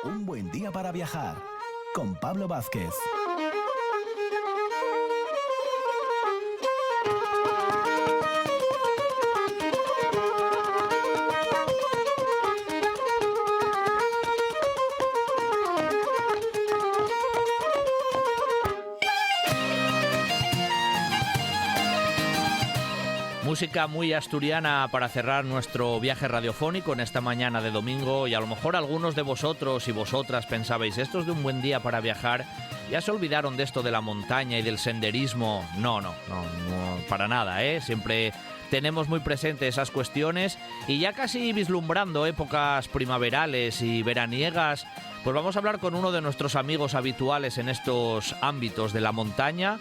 Un buen día para viajar con Pablo Vázquez. Música muy asturiana para cerrar nuestro viaje radiofónico en esta mañana de domingo, y a lo mejor algunos de vosotros y vosotras pensabais, esto es de un buen día para viajar, ya se olvidaron de esto de la montaña y del senderismo. No, para nada, siempre tenemos muy presente esas cuestiones, y ya casi vislumbrando épocas primaverales y veraniegas, pues vamos a hablar con uno de nuestros amigos habituales en estos ámbitos de la montaña,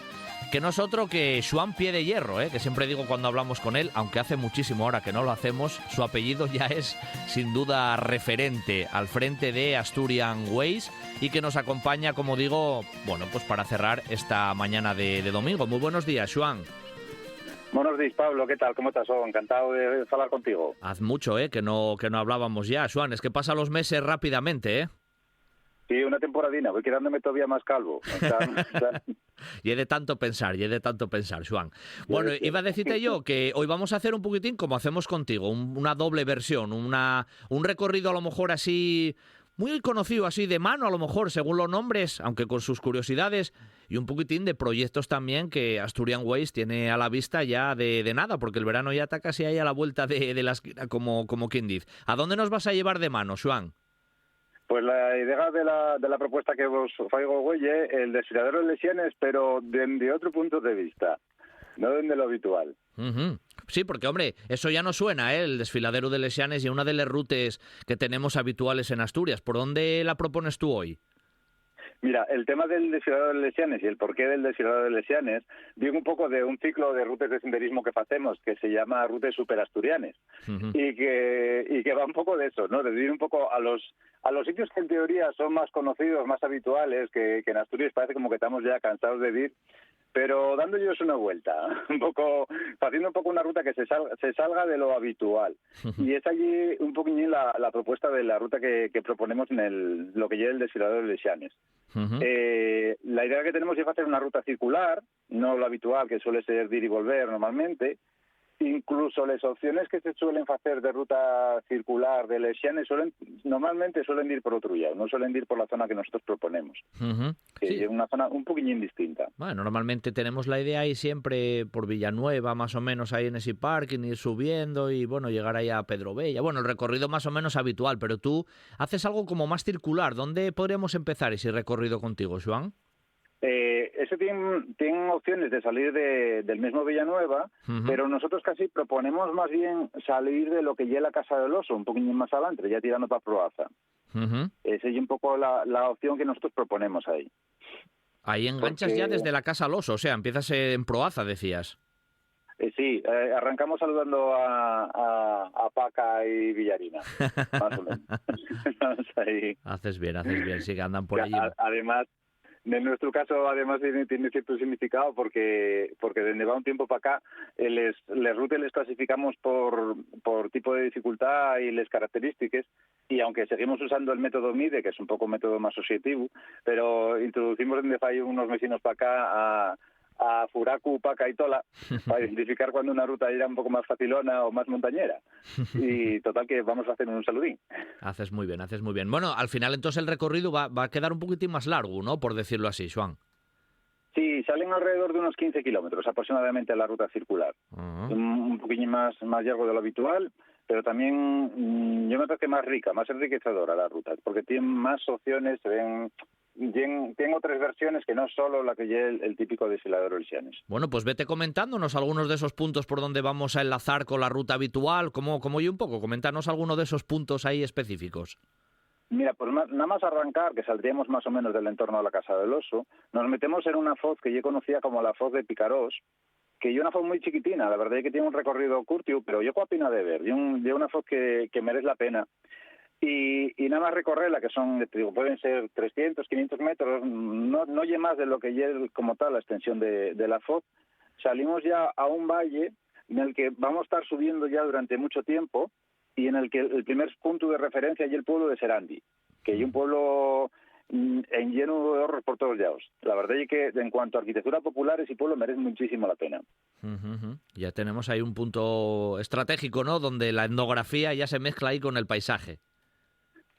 que no es otro que Joan Pie de Hierro, que siempre digo cuando hablamos con él, aunque hace muchísimo hora que no lo hacemos, su apellido ya es sin duda referente al frente de Asturian Ways, y que nos acompaña, como digo, bueno, pues para cerrar esta mañana de domingo. Muy buenos días, Joan. Buenos días, Pablo, ¿qué tal? ¿Cómo estás? Encantado de hablar contigo. Haz mucho, que no hablábamos ya, Joan, es que pasan los meses rápidamente, Sí, una temporadina, voy quedándome todavía más calvo. Y de tanto pensar, Joan. Bueno, iba a decirte yo que hoy vamos a hacer un poquitín como hacemos contigo, una doble versión, un recorrido a lo mejor así, muy conocido así de mano a lo mejor, según los nombres, aunque con sus curiosidades, y un poquitín de proyectos también que Asturian Ways tiene a la vista ya de nada, porque el verano ya está casi ahí a la vuelta de la esquina, como quien dice. ¿A dónde nos vas a llevar de mano, Joan? Pues la idea de la propuesta que vos faigo hoy es el desfiladero de Lesiones, pero desde otro punto de vista, no desde lo habitual. Uh-huh. Sí, porque, hombre, eso ya no suena, el desfiladero de Lesiones, y una de las rutas que tenemos habituales en Asturias. ¿Por dónde la propones tú hoy? Mira, el tema del desfiladero de Lesiones y el porqué del desfiladero de Lesiones viene un poco de un ciclo de rutas de senderismo que hacemos, que se llama Rutas Superasturianes, uh-huh. y que va un poco de eso, ¿no? De ir un poco a los sitios que en teoría son más conocidos, más habituales, que en Asturias parece como que estamos ya cansados de ir, pero dándoles una vuelta, un poco, haciendo un poco una ruta que se salga de lo habitual. Y es allí un poquillín la propuesta de la ruta que proponemos en lo que lleva el desfiladero de Lesiones. Uh-huh. La idea que tenemos es hacer una ruta circular, no lo habitual, que suele ser de ir y volver normalmente. Incluso las opciones que se suelen hacer de ruta circular de Lesiones normalmente suelen ir por otro lado, no suelen ir por la zona que nosotros proponemos, uh-huh. Que sí. Es una zona un poquillín distinta. Bueno, normalmente tenemos la idea ahí siempre por Villanueva, más o menos ahí en ese parking, ir subiendo y bueno, llegar ahí a Pedrovella. Bueno, el recorrido más o menos habitual, pero tú haces algo como más circular. ¿Dónde podríamos empezar ese recorrido contigo, Joan? Eso tiene opciones de salir del mismo Villanueva, uh-huh. Pero nosotros casi proponemos más bien salir de lo que ya es la Casa del Oso, un poquito más adelante, ya tirando para Proaza. Uh-huh. Esa es un poco la opción que nosotros proponemos ahí. Ahí enganchas ya desde la Casa del Oso, o sea, empiezas en Proaza, decías. Sí, arrancamos saludando a Paca y Villarina, más o menos. Ahí. Haces bien, sí que andan por allí. Además, en nuestro caso, además, tiene cierto significado porque desde va un tiempo para acá, les rutas les clasificamos por tipo de dificultad y las características, y aunque seguimos usando el método MIDE, que es un poco un método más asociativo, pero introducimos desde ahí unos vecinos para acá a Furacu, Paca y Tola, para identificar cuando una ruta era un poco más facilona o más montañera. Y total que vamos a hacer un saludín. Haces muy bien. Bueno, al final entonces el recorrido va a quedar un poquitín más largo, ¿no? Por decirlo así, Joan. Sí, salen alrededor de unos 15 kilómetros aproximadamente la ruta circular. Uh-huh. Un poquillo más largo de lo habitual, pero también yo me parece más rica, más enriquecedora la ruta, porque tiene más opciones, tengo tres versiones que no solo la que lleva el típico desfiladero Lesiones. Bueno, pues vete comentándonos algunos de esos puntos por donde vamos a enlazar con la ruta habitual, como y un poco, coméntanos alguno de esos puntos ahí específicos. Mira, pues nada más arrancar, que saldríamos más o menos del entorno de la Casa del Oso, nos metemos en una foz que yo conocía como la foz de Picarós, que es una foz muy chiquitina, la verdad es que tiene un recorrido curto, pero yo opino de ver, y una foz que merece la pena. Y nada más recorrerla, que son, te digo, pueden ser 300, 500 metros, no oye más de lo que es como tal la extensión de la foz. Salimos ya a un valle en el que vamos a estar subiendo ya durante mucho tiempo, y en el que el primer punto de referencia es el pueblo de Serandi. que hay un pueblo en lleno de ahorros por todos lados. La verdad es que en cuanto a arquitectura popular, ese pueblo merece muchísimo la pena. Ya tenemos ahí un punto estratégico, ¿no? Donde la etnografía ya se mezcla ahí con el paisaje.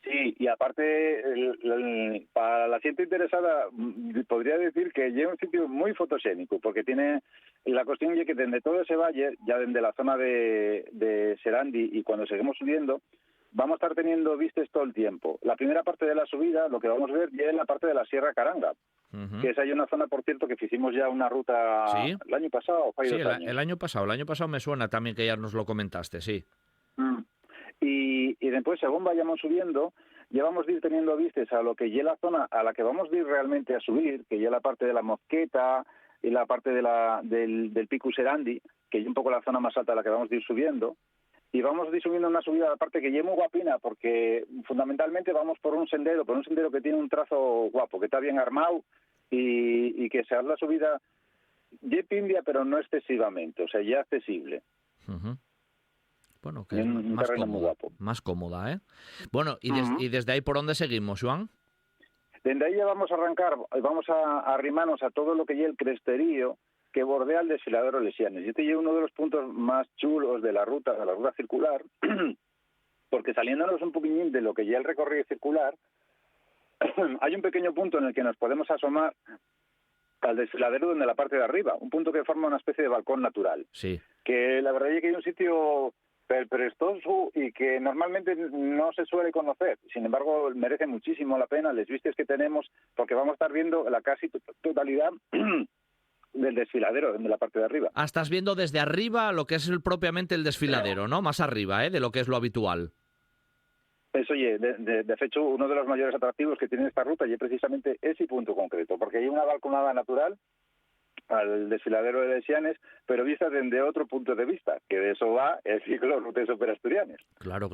Sí, y aparte, para la gente interesada, podría decir que es un sitio muy fotogénico, porque tiene la cuestión de que desde todo ese valle, ya desde la zona de Serandi, y cuando seguimos subiendo, vamos a estar teniendo vistas todo el tiempo. La primera parte de la subida, lo que vamos a ver, ya es la parte de la Sierra Caranga, que es ahí una zona, por cierto, que hicimos ya una ruta ¿Sí? el año pasado, o Sí, el año pasado me suena también que ya nos lo comentaste, sí. Y después, según vayamos subiendo, ya vamos a ir teniendo vistas a lo que ya la zona a la que vamos a ir realmente a subir, que ya la parte de la Mosqueta y la parte del Pico Serandi, que es un poco la zona más alta a la que vamos a ir subiendo. Y vamos a ir subiendo una subida, aparte que ya es muy guapina, porque fundamentalmente vamos por un sendero que tiene un trazo guapo, que está bien armado y que se hace la subida ya pindia, pero no excesivamente, o sea, ya accesible. Bueno, que es más cómoda, ¿eh? Bueno, y desde ahí, ¿por dónde seguimos, Joan? Desde ahí ya vamos a arrancar, vamos a arrimarnos a todo lo que lleva el cresterío que bordea el desfiladero Lesianes. Y este es uno de los puntos más chulos de la ruta circular, porque saliéndonos un poquillín de lo que lleva el recorrido circular, hay un pequeño punto en el que nos podemos asomar al desfiladero desde la parte de arriba, un punto que forma una especie de balcón natural. Sí. Que la verdad es que hay un sitio prestoso y que normalmente no se suele conocer. Sin embargo, merece muchísimo la pena las vistas que tenemos, porque vamos a estar viendo la casi totalidad del desfiladero, de la parte de arriba. Estás viendo desde arriba lo que es propiamente el desfiladero, ¿no? Más arriba, de lo que es lo habitual. Eso, oye, de hecho, uno de los mayores atractivos que tiene esta ruta es precisamente ese punto concreto, porque hay una balconada natural al desfiladero de Lesianes, pero vista desde otro punto de vista, que de eso va el ciclo Rutes Superasturianes. Claro.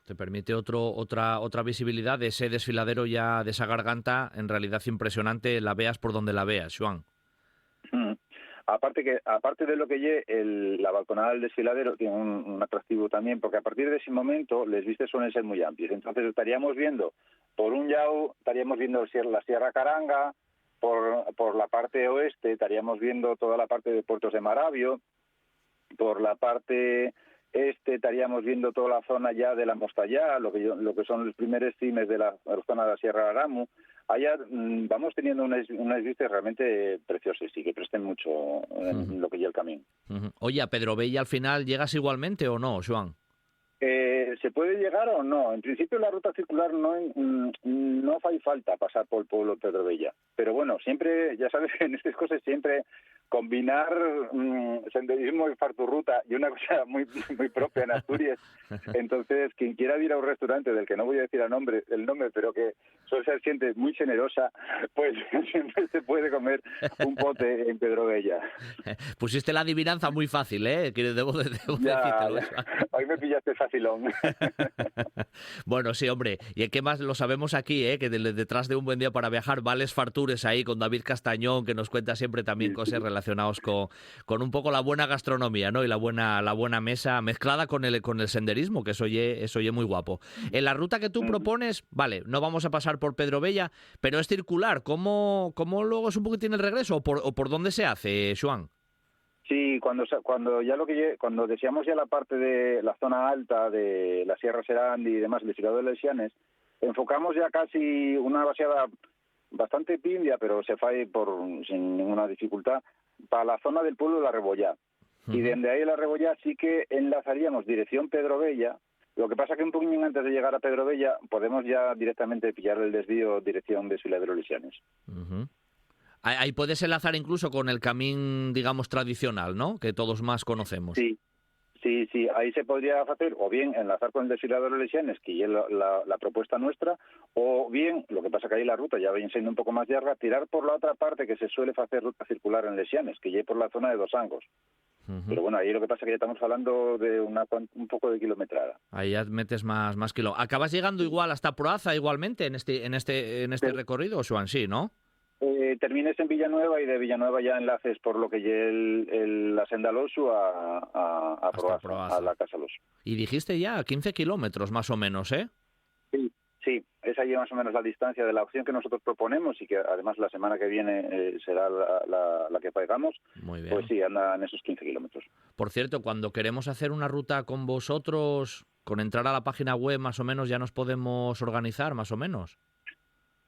Te permite otra visibilidad de ese desfiladero ya, de esa garganta, en realidad impresionante, la veas por donde la veas, Joan. Aparte de lo que lleve la balconada del desfiladero, tiene un atractivo también, porque a partir de ese momento las vistas suelen ser muy amplias. Entonces estaríamos viendo, por un lado, estaríamos viendo la Sierra Caranga, por la parte oeste estaríamos viendo toda la parte de Puertos de Maravio, por la parte este estaríamos viendo toda la zona ya de la Mostallá, lo que son los primeros cimes de la zona de la Sierra Aramu. Allá vamos teniendo unas vistas realmente preciosas y que presten mucho en lo que lleva el camino. Oye, ¿a Pedrovella al final llegas igualmente o no, Joan? ¿Se puede llegar o no? En principio la ruta circular no hace falta pasar por el pueblo de Pedrovella. Pero bueno, siempre, ya sabes, en estas cosas siempre combinar senderismo y farturruta y una cosa muy muy propia en Asturias. Entonces, quien quiera ir a un restaurante del que no voy a decir el nombre, pero que suele ser gente muy generosa, pues siempre se puede comer un pote en Pedrovella. Pusiste la adivinanza muy fácil, que debo decírtelo. Hoy me pillaste facilón. Bueno, sí, hombre, y qué más lo sabemos aquí, que detrás de Un Buen Día para Viajar, Vales Fartures ahí con David Castañón, que nos cuenta siempre también cosas relacionadas con un poco la buena gastronomía, ¿no? Y la buena mesa mezclada con el senderismo, que eso oye muy guapo. En la ruta que tú propones, vale, no vamos a pasar por Pedrovella, pero es circular. ¿Cómo luego es un poquitín el regreso? ¿O por dónde se hace, Joan? Sí, cuando decíamos ya la parte de la zona alta de la Sierra Serandi y demás, el desfiladero de Lesianes, enfocamos ya casi una vaciada bastante pindia, pero se fae sin ninguna dificultad, para la zona del pueblo de la Rebollá. Y desde ahí la Rebollá sí que enlazaríamos dirección Pedrovella. Lo que pasa que un poquito antes de llegar a Pedrovella podemos ya directamente pillar el desvío dirección desfiladero Lesianes. Ahí puedes enlazar incluso con el camino, digamos, tradicional, ¿no? Que todos más conocemos. Sí, ahí se podría hacer o bien enlazar con el desfiladero Lesianes, que es la propuesta nuestra, o bien, lo que pasa que ahí la ruta ya viene siendo un poco más larga, tirar por la otra parte que se suele hacer ruta circular en Lesianes, que ya es por la zona de Dos Angos. Pero bueno, ahí lo que pasa es que ya estamos hablando de un poco de kilometrada. Ahí ya metes más kilo. ¿Acabas llegando igual hasta Proaza igualmente en este recorrido, Joan? Sí, ¿no? Termines en Villanueva y de Villanueva ya enlaces por lo que lleve la senda Losu a Proaza, a la Casa Losu. Y dijiste ya 15 kilómetros más o menos, ¿eh? Sí, es allí más o menos la distancia de la opción que nosotros proponemos y que además la semana que viene será la que pagamos. Muy bien. Pues sí, anda en esos 15 kilómetros. Por cierto, cuando queremos hacer una ruta con vosotros, con entrar a la página web más o menos ya nos podemos organizar, más o menos.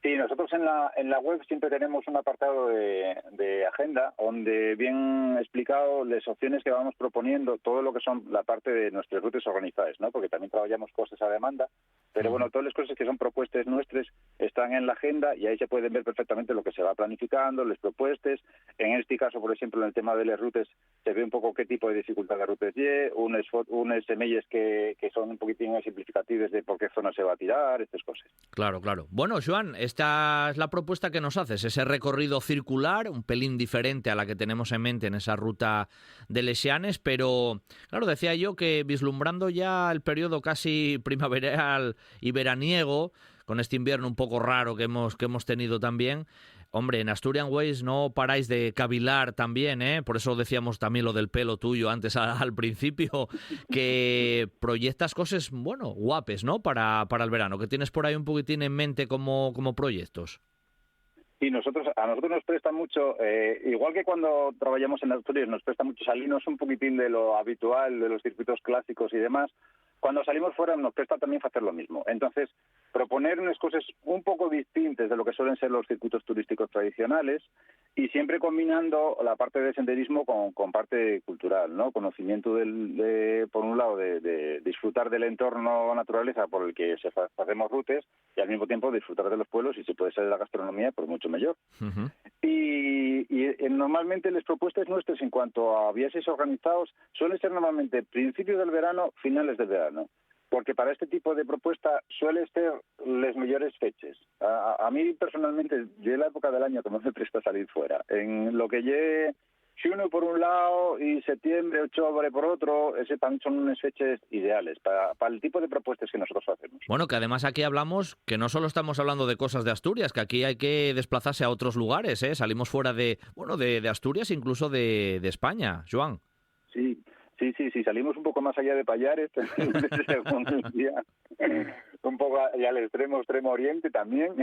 Sí, nosotros en la web siempre tenemos un apartado de agenda donde bien explicado las opciones que vamos proponiendo, todo lo que son la parte de nuestras rutas organizadas, ¿no? Porque también trabajamos cosas a demanda, pero bueno, todas las cosas que son propuestas nuestras están en la agenda y ahí se pueden ver perfectamente lo que se va planificando, las propuestas. En este caso, por ejemplo, en el tema de las rutas, se ve un poco qué tipo de dificultad de rutas hay, unas semillas que son un poquitín más simplificativas de por qué zona se va a tirar, estas cosas. Claro, claro. Bueno, Joan, esta es la propuesta que nos haces, ese recorrido circular, un pelín diferente a la que tenemos en mente en esa ruta de Lesianes, pero claro, decía yo que vislumbrando ya el periodo casi primaveral y veraniego, con este invierno un poco raro que hemos tenido también, hombre, en Asturian Ways no paráis de cavilar también, ¿eh? Por eso decíamos también lo del pelo tuyo antes al principio, que proyectas cosas, bueno, guapes, ¿no? Para el verano, que tienes por ahí un poquitín en mente como proyectos. Y a nosotros nos presta mucho, igual que cuando trabajamos en Asturias, nos presta mucho salirnos un poquitín de lo habitual, de los circuitos clásicos y demás. Cuando salimos fuera nos presta también hacer lo mismo. Entonces, proponer unas cosas un poco distintas de lo que suelen ser los circuitos turísticos tradicionales y siempre combinando la parte de senderismo con parte cultural, ¿no? Conocimiento por un lado, de disfrutar del entorno naturaleza por el que hacemos rutas y al mismo tiempo disfrutar de los pueblos y si puede ser de la gastronomía, pues mucho mejor. Uh-huh. Y normalmente las propuestas nuestras en cuanto a viajes organizados suelen ser normalmente principios del verano, finales del verano, porque para este tipo de propuesta suelen ser las mejores fechas. A mí personalmente, yo en la época del año que no me presta salir fuera, en lo que llegue junio por un lado y septiembre, octubre por otro, ese también son unas fechas ideales para el tipo de propuestas que nosotros hacemos. Bueno, que además aquí hablamos que no solo estamos hablando de cosas de Asturias, que aquí hay que desplazarse a otros lugares, ¿eh? Salimos fuera de Asturias, incluso de España, Joan. Sí, salimos un poco más allá de Pallares, un poco allá al extremo oriente también.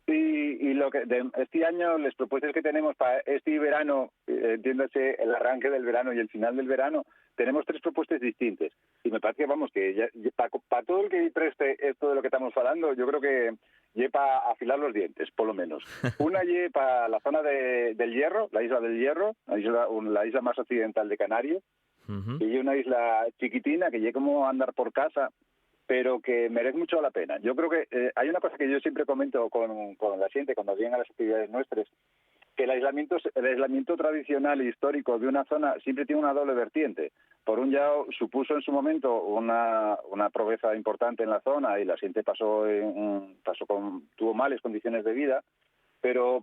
y lo que este año, las propuestas que tenemos para este verano, entiéndase el arranque del verano y el final del verano, tenemos 3 propuestas distintas. Y me parece que, vamos, que para todo el que preste esto de lo que estamos hablando, yo creo que lle para afilar los dientes, por lo menos. Una lle para la zona del Hierro, la isla del Hierro, la isla más occidental de Canarias, Uh-huh. y una isla chiquitina que lle como andar por casa, pero que merece mucho la pena. Yo creo que hay una cosa que yo siempre comento con la gente cuando vienen a las actividades nuestras, que el aislamiento tradicional e histórico de una zona siempre tiene una doble vertiente. Por un lado, supuso en su momento una pobreza importante en la zona y la gente tuvo malas condiciones de vida, pero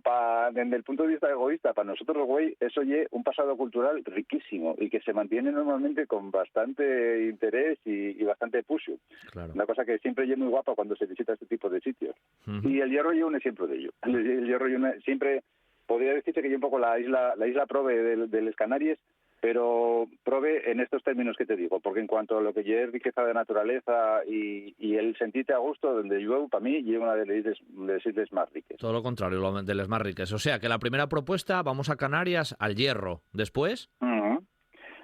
desde el punto de vista egoísta, para nosotros, güey, eso es un pasado cultural riquísimo y que se mantiene normalmente con bastante interés y bastante push. Claro. Una cosa que siempre es muy guapa cuando se visita este tipo de sitios. Uh-huh. Y el Hierro es un ejemplo de ello. El Hierro siempre podría decirse que es un poco la isla prove de las Canarias, pero prove en estos términos que te digo, porque en cuanto a lo que es riqueza de naturaleza y el sentirte a gusto donde yo, para mí, es una de las islas más ricas. Todo lo contrario, de las más ricas. O sea, que la primera propuesta, vamos a Canarias, al Hierro. ¿Después? Uh-huh.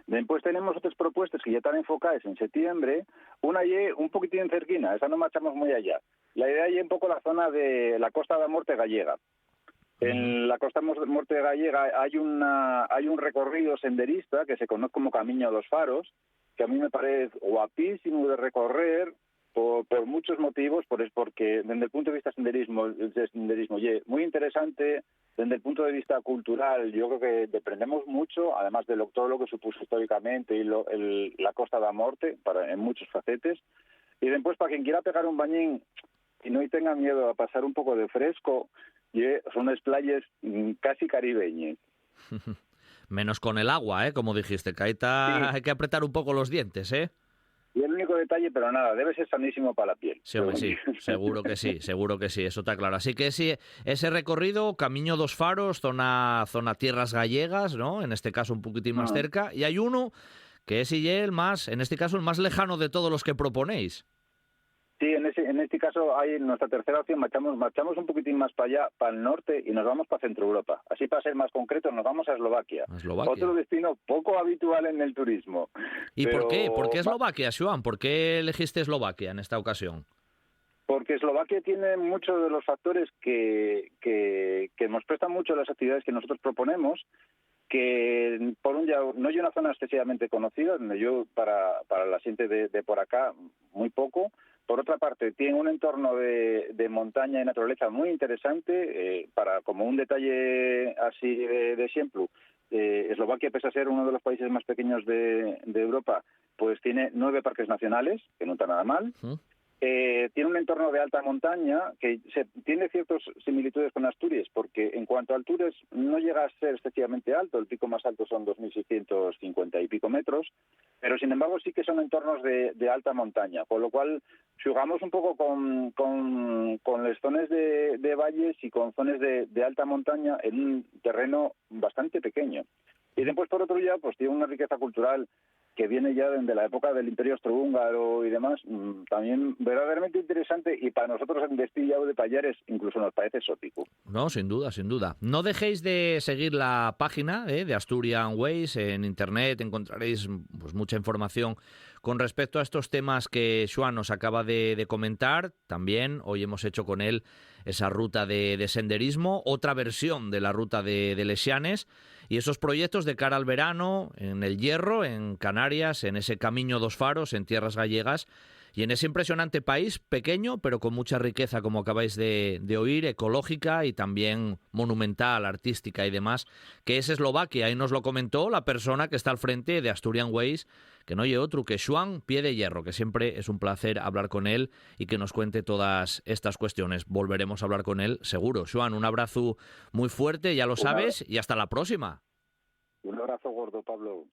Después tenemos otras propuestas que ya están enfocadas en septiembre. Una y un poquitín cerquina, esa no marchamos muy allá. La idea es un poco la zona de la Costa da Morte gallega. En la Costa Morte gallega hay un recorrido senderista que se conoce como Camiño dos Faros, que a mí me parece guapísimo de recorrer por muchos motivos, porque desde el punto de vista senderismo muy interesante, desde el punto de vista cultural yo creo que aprendemos mucho, además de todo lo que supuso históricamente y la Costa da Morte en muchos facetes. Y después, para quien quiera pegar un bañín y no tenga miedo a pasar un poco de fresco, son unas playas casi caribeñas. Menos con el agua, como dijiste, que ahí está, sí. Hay que apretar un poco los dientes, ¿eh? Y el único detalle, pero nada, debe ser sanísimo para la piel. Sí, hombre, sí, seguro que sí, eso está claro. Así que sí, ese recorrido, Camiño dos Faros, zona tierras gallegas, ¿no? En este caso un poquitín más cerca, y hay uno que es el más, en este caso el más lejano de todos los que proponéis. Sí, en este caso hay nuestra tercera opción, marchamos un poquitín más para allá, para el norte, y nos vamos para Centro Europa. Así, para ser más concretos, nos vamos a Eslovaquia. Otro destino poco habitual en el turismo. ¿Y por qué? ¿Por qué Eslovaquia, Joan? ¿Por qué elegiste Eslovaquia en esta ocasión? Porque Eslovaquia tiene muchos de los factores que nos prestan mucho las actividades que nosotros proponemos, que por un lado no hay una zona excesivamente conocida, donde yo para la gente de por acá muy poco. Por otra parte, tiene un entorno de montaña y naturaleza muy interesante. Como un detalle así de ejemplo, Eslovaquia, pese a ser uno de los países más pequeños de Europa, pues tiene 9 parques nacionales, que no está nada mal. Tiene un entorno de alta montaña que tiene ciertas similitudes con Asturias, porque en cuanto a alturas no llega a ser excesivamente alto. El pico más alto son 2.650 y pico metros, pero sin embargo sí que son entornos de alta montaña, con lo cual jugamos un poco con las zonas de valles y con zonas de alta montaña en un terreno bastante pequeño. Y después, por otro lado, pues tiene una riqueza cultural que viene ya desde la época del Imperio Austrohúngaro y demás, también verdaderamente interesante, y para nosotros en Destillado de Pallares incluso nos parece exótico. No, sin duda, sin duda. No dejéis de seguir la página de Asturian Ways en internet, encontraréis pues mucha información con respecto a estos temas que Joan nos acaba de comentar. También hoy hemos hecho con él esa ruta de senderismo, otra versión de la ruta de Lexianes, y esos proyectos de cara al verano en el Hierro, en Canarias, en ese Camino dos Faros, en tierras gallegas, y en ese impresionante país, pequeño, pero con mucha riqueza, como acabáis de oír, ecológica y también monumental, artística y demás, que es Eslovaquia. Y nos lo comentó la persona que está al frente de Asturian Ways, que no hay otro que Joan Pie de Hierro, que siempre es un placer hablar con él y que nos cuente todas estas cuestiones. Volveremos a hablar con él, seguro. Joan, un abrazo muy fuerte, ya lo sabes, y hasta la próxima. Un abrazo gordo, Pablo.